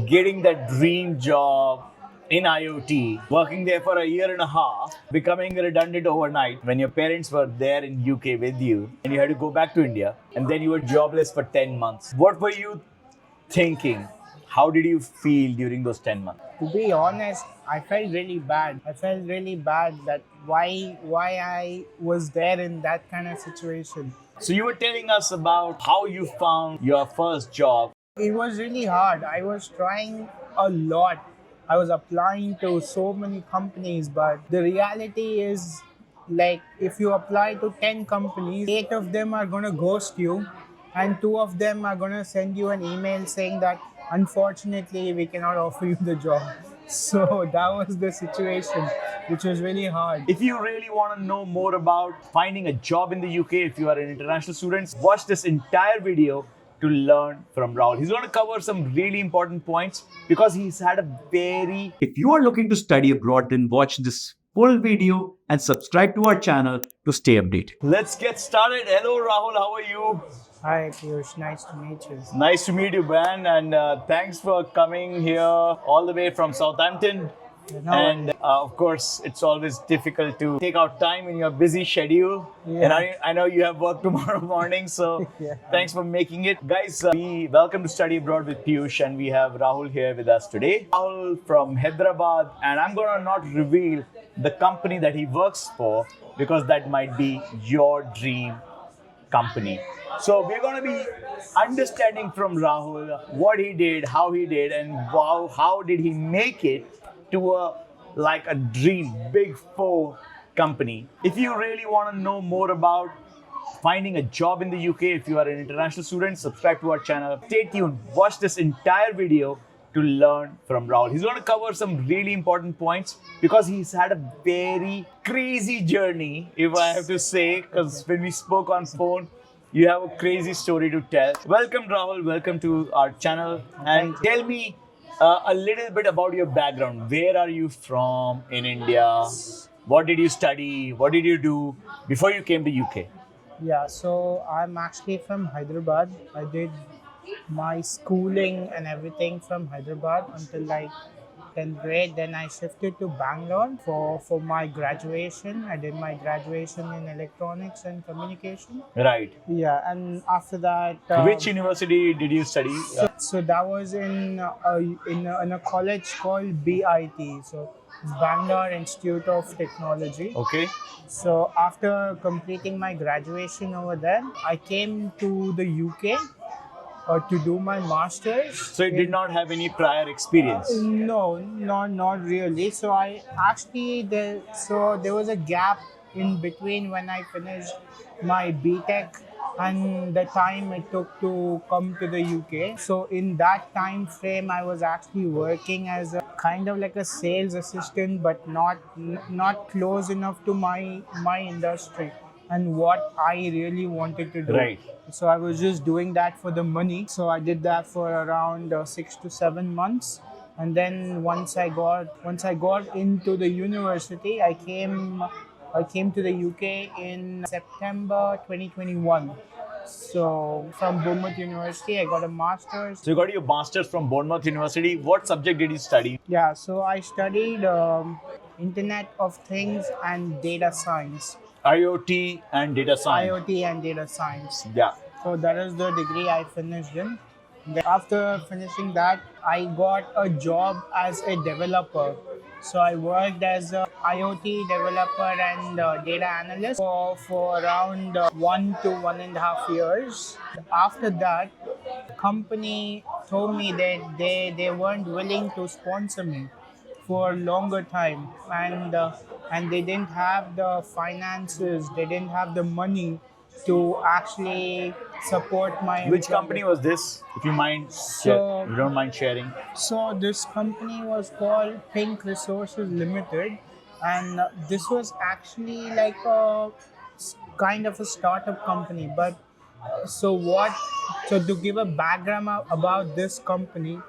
getting that dream job in IoT, working there for a year and a half, becoming redundant overnight when your parents were there in UK with you and you had to go back to India and then you were jobless for 10 months. What were you thinking? How did you feel during those 10 months? To be honest, I felt really bad. I felt really bad that why I was there in that kind of situation. So you were telling us about how you found your first job. It was really hard. I was trying a lot. I was applying to so many companies, but the reality is like if you apply to 10 companies, 8 of them are going to ghost you and 2 of them are going to send you an email saying that unfortunately we cannot offer you the job. So that was the situation, which was really hard. If you really want to know more about finding a job in the UK, if you are an international student, watch this entire video to learn from Rahul. He's going to cover some really important points because he's had a very... If you are looking to study abroad, then watch this full video and subscribe to our channel to stay updated. Let's get started. Hello Rahul, how are you? Hi Piyush, nice to meet you. Nice to meet you, man, and thanks for coming here all the way from Southampton. And of course, it's always difficult to take out time in your busy schedule. Yeah. And I know you have work tomorrow morning, so Yeah. thanks for making it. Guys, we welcome to Study Abroad with Piyush, and we have Rahul here with us today. Rahul from Hyderabad, and I'm going to not reveal the company that he works for because that might be your dream company. So we're going to be understanding from Rahul what he did, how he did, and how did he make it to a dream big four company. If you really want to know more about finding a job in the UK, if you are an international student, subscribe to our channel. Stay tuned. Watch this entire video to learn from Rahul. He's going to cover some really important points because he's had a very crazy journey, if I have to say, because when we spoke on phone, you have a crazy story to tell. Welcome, Rahul. Welcome to our channel. And tell me a little bit about your background. Where are you from in India? What did you study? What did you do before you came to UK? Yeah, so I'm actually from Hyderabad. I did my schooling and everything from Hyderabad until like 10th grade. Then I shifted to Bangalore for my graduation. I did my graduation in electronics and communication. Right. Yeah, and after that, Which university did you study? so that was in a college called BIT. So it's Bangalore Institute of Technology. Okay. So after completing my graduation over there, I came to the UK to do my master's. So you did not have any prior experience? No, not really. So I actually there was a gap in between when I finished my BTech and the time it took to come to the UK. So in that time frame, I was actually working as a kind of like a sales assistant, but not close enough to my industry and what I really wanted to do. Right. So I was just doing that for the money. So I did that for around 6 to 7 months. And then once I got into the university, I came to the UK in September 2021. So from Bournemouth University, I got a master's. So you got your master's from Bournemouth University. What subject did you study? Yeah, so I studied Internet of Things and Data Science. IoT and data science. IoT and Data Science. Yeah. So that is the degree I finished in. Then after finishing that, I got a job as a developer. So I worked as a IoT developer and data analyst for around 1 to 1.5 years. After that, the company told me that they weren't willing to sponsor me for a longer time, and they didn't have the finances, they didn't have the money to actually support my Which employment. company was this? If you mind, if you don't mind sharing. So this company was called Pink Resources Limited, and this was actually like a kind of a startup company. But so to give a background about this company,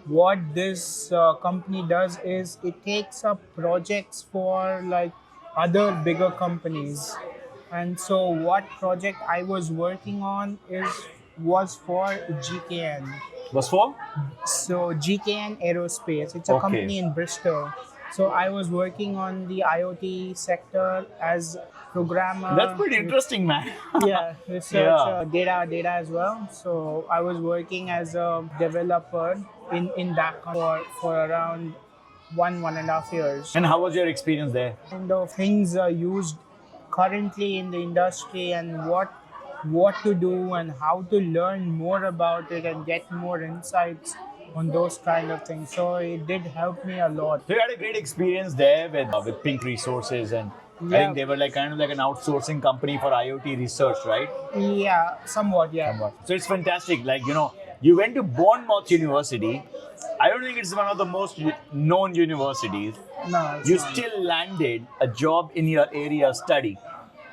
what this company does is it takes up projects for like other bigger companies. And so what project I was working on was for GKN. Was for? So GKN Aerospace, it's a Okay. company in Bristol. So I was working on the IoT sector as That's programmer. pretty interesting, man. Yeah, research, Yeah. data as well. So I was working as a developer in that for around 1.5 years. And how was your experience there? Kind of things are used currently in the industry, and what to do and how to learn more about it and get more insights on those kind of things. So it did help me a lot. So you had a great experience there with Pink Resources, and I think Yeah, they were like kind of like an outsourcing company for IoT research, right? yeah, somewhat, yeah. Somewhat. So it's fantastic. Like, you went to Bournemouth University. I don't think it's one of the most known universities. No, it's You not. still landed a job in your area of study,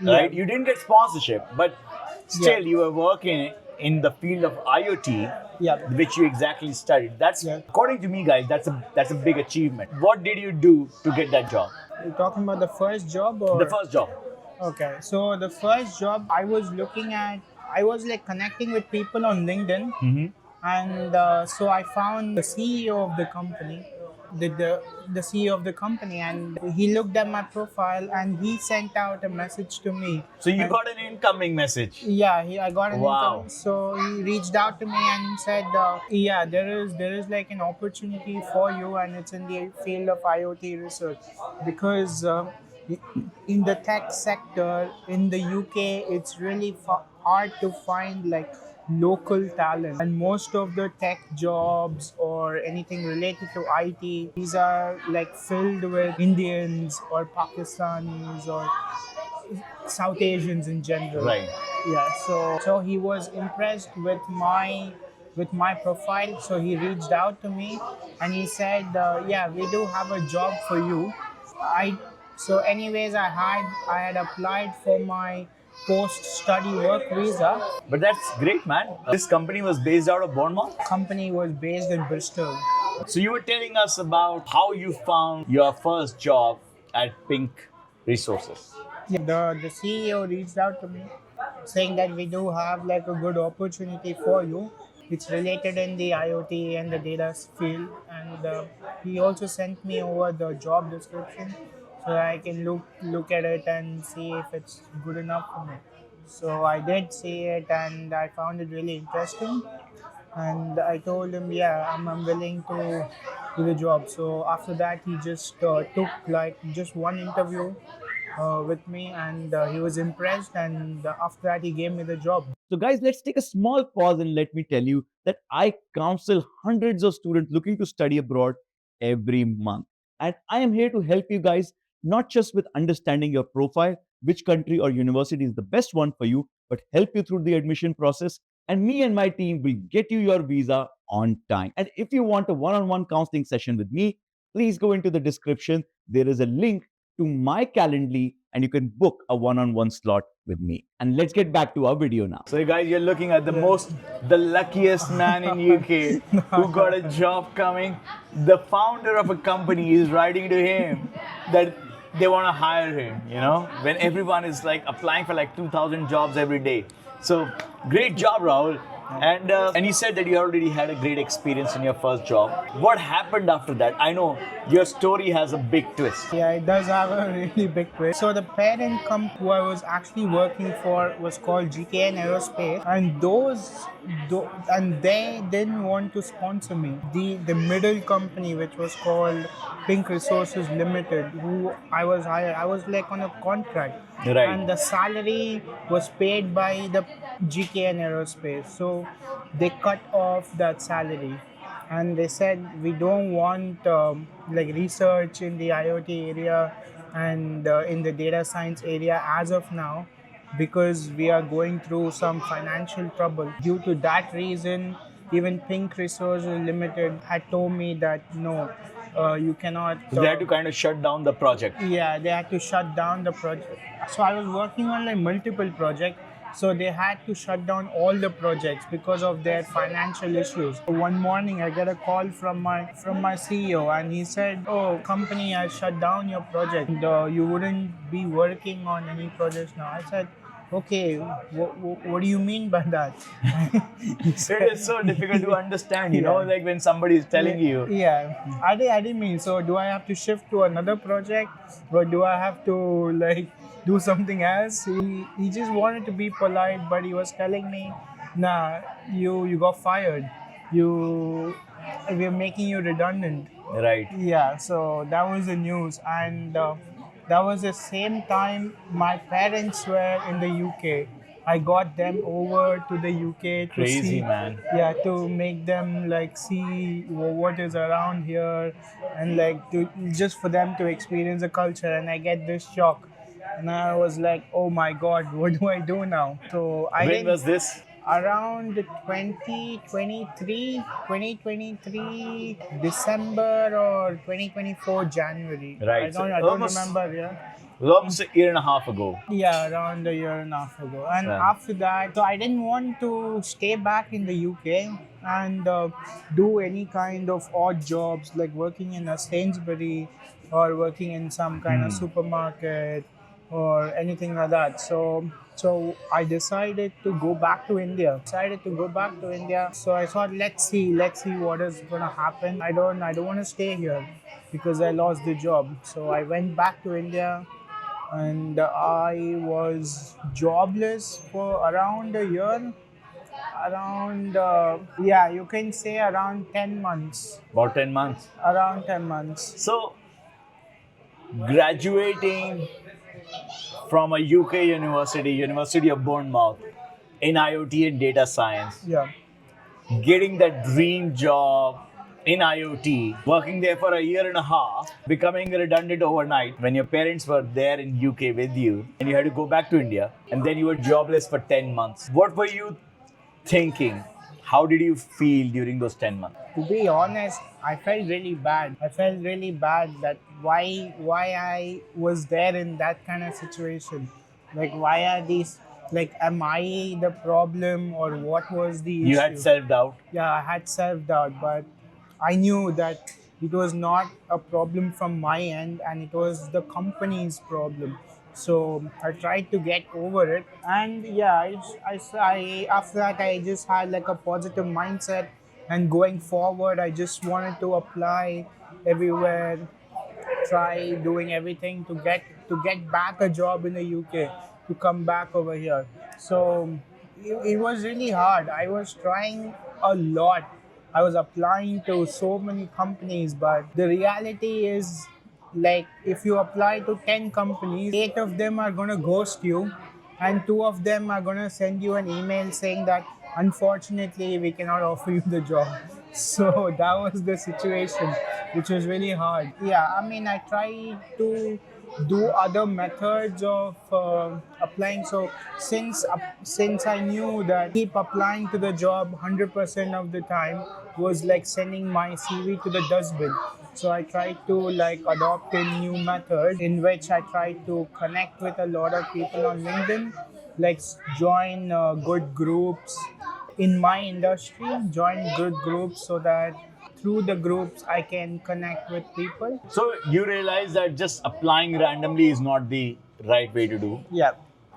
Yeah, right? You didn't get sponsorship, but yeah, still you were working in the field of IoT, yeah. which you exactly studied. That's, Yeah. according to me, guys, that's a big achievement. What did you do to get that job? You're talking about the first job, The or first job. okay? So the first job I was looking at, I was like connecting with people on LinkedIn, Mm-hmm. and so I found the CEO of the company, the CEO of the company, and he looked at my profile and he sent out a message to me. So you And got an incoming message. yeah, I got an Wow. incoming. So he reached out to me and said, "Yeah, there is like an opportunity for you, and it's in the field of IoT research, because in the tech sector in the UK, it's really hard to find like local talent, and most of the tech jobs or anything related to IT, these are like filled with Indians or Pakistanis or South Asians in general. Right. Yeah, so he was impressed with my profile. So he reached out to me and he said, "Yeah, we do have a job for you." I so anyways, I had applied for my post study work visa. But that's great, man. This company was based out of Bournemouth. Company was based in Bristol. So you were telling us about how you found your first job at Pink Resources. Yeah, the CEO reached out to me saying that we do have like a good opportunity for you. It's related in the IoT and the data field, and he also sent me over the job description so I can look at it and see if it's good enough for me. So I did see it and I found it really interesting, and I told him, yeah, I'm willing to do the job. So after that, he just took like just one interview with me, and he was impressed. And after that, he gave me the job. So, guys, let's take a small pause and let me tell you that I counsel hundreds of students looking to study abroad every month. And I am here to help you guys not just with understanding your profile, which country or university is the best one for you, but help you through the admission process. And me and my team will get you your visa on time. And if you want a one on one counseling session with me, please go into the description. There is a link to my Calendly and you can book a one-on-one slot with me. And let's get back to our video now. So you guys, you're looking at the luckiest man in UK who got a job coming. The founder of a company is writing to him that they want to hire him, when everyone is like applying for like 2,000 jobs every day. So great job, Rahul. And you said that you already had a great experience in your first job. What happened after that? I know your story has a big twist. Yeah, it does have a really big twist. So the parent company who I was actually working for was called GKN Aerospace, and and they didn't want to sponsor me. The middle company, which was called Pink Resources Limited, who I was hired, I was like on a contract, Right. and the salary was paid by the GKN Aerospace. So they cut off that salary, and they said we don't want like research in the IoT area and in the data science area as of now, because we are going through some financial trouble. Due to that reason, even Pink Resources Limited had told me that no, you cannot. So they had to kind of shut down the project. Yeah, they had to shut down the project. So I was working on like multiple projects. So they had to shut down all the projects because of their financial issues. One morning I get a call from my CEO, and he said, "Oh, company has shut down your project. And, you wouldn't be working on any projects now." I said, okay, what do you mean by that? He It is so difficult to understand, you know, Yeah. like when somebody is telling you. Yeah, I didn't mean. So, do I have to shift to another project, or do I have to like do something else? He just wanted to be polite, but he was telling me, "Nah, you got fired. You we're making you redundant." Right. Yeah, so that was the news, and that was the same time my parents were in the UK. I got them over to the UK to Crazy, see, man. yeah, to make them like see what is around here, and like to just for them to experience the culture. And I get this shock, and I was like, oh my God, what do I do now? So I When didn't was this? around 2023 December or 2024 January. Right. So I don't remember. Yeah. it was almost a year and a half ago. Yeah, around a year and a half ago. And Yeah. after that, so I didn't want to stay back in the UK and do any kind of odd jobs like working in a Sainsbury or working in some kind of supermarket or anything like that. So I decided to go back to India. So I thought, let's see what is gonna happen. I don't want to stay here because I lost the job. So I went back to India and I was jobless for around a year. Around, yeah, you can say around 10 months. About 10 months. Around 10 months. So, graduating from a UK university, University of Bournemouth, in IoT and data science, Yeah. getting that dream job in IoT, working there for a year and a half, becoming redundant overnight when your parents were there in UK with you and you had to go back to India and then you were jobless for 10 months. What were you thinking? How did you feel during those 10 months? To be honest, I felt really bad. I felt really bad that why I was there in that kind of situation. Like why are these like am I the problem or what was the You issue? had self doubt. Yeah, I had self doubt, but I knew that it was not a problem from my end and it was the company's problem. So I tried to get over it, and yeah, after that I just had like a positive mindset, and going forward, I just wanted to apply everywhere, try doing everything to get back a job in the UK, to come back over here. So it was really hard. I was trying a lot. I was applying to so many companies, but the reality is like if you apply to 10 companies, 8 of them are going to ghost you and 2 of them are going to send you an email saying that unfortunately we cannot offer you the job. So that was the situation, which was really hard. Yeah, I mean, I tried to do other methods of applying. So since I knew that keep applying to the job 100% of the time was like sending my CV to the dustbin. So I tried to like adopt a new method in which I tried to connect with a lot of people on LinkedIn, like join good groups in my industry, join good groups so that through the groups I can connect with people. So you realized that just applying randomly is not the right way to do, Yeah.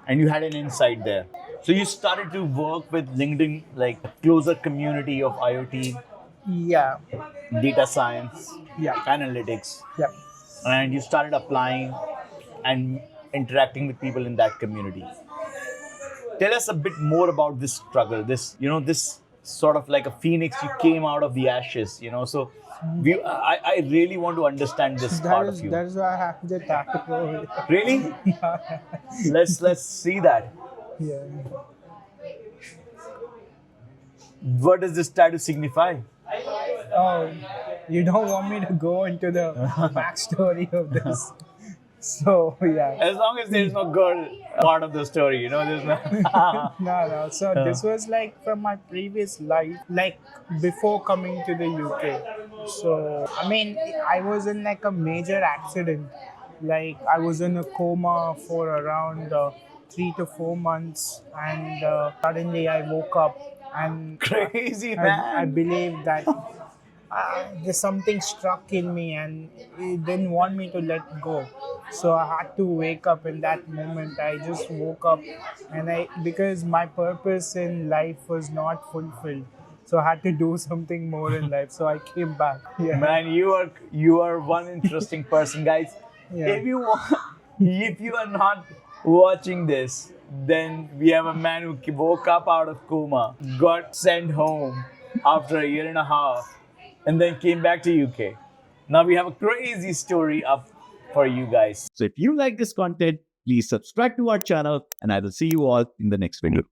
and you had an insight there. So you started to work with LinkedIn, like a closer community of IoT, Yeah. data science, Yeah. analytics, Yeah. and you started applying and interacting with people in that community. Tell us a bit more about this struggle. This sort of like a phoenix. You came out of the ashes. I really want to understand this part of you. That is why I have the tactical. Really? Let's see that. Yeah. What does this tattoo signify? Oh, you don't want me to go into the backstory of this. So yeah. As long as there's no girl part of the story, there's no. No. So this was like from my previous life, like before coming to the UK. So I mean, I was in like a major accident. Like I was in a coma for around 3 to 4 months, and suddenly I woke up and Crazy I man. believe that there's something struck in me and it didn't want me to let go. So I had to wake up in that moment. I just woke up and because my purpose in life was not fulfilled. So I had to do something more in life. So I came back. Yeah. Man, you are one interesting person, guys. Yeah. If you want, if you are not watching this, then we have a man who woke up out of coma, got sent home after a year and a half, and then came back to UK. Now we have a crazy story up for you guys. So if you like this content, please subscribe to our channel and I will see you all in the next video.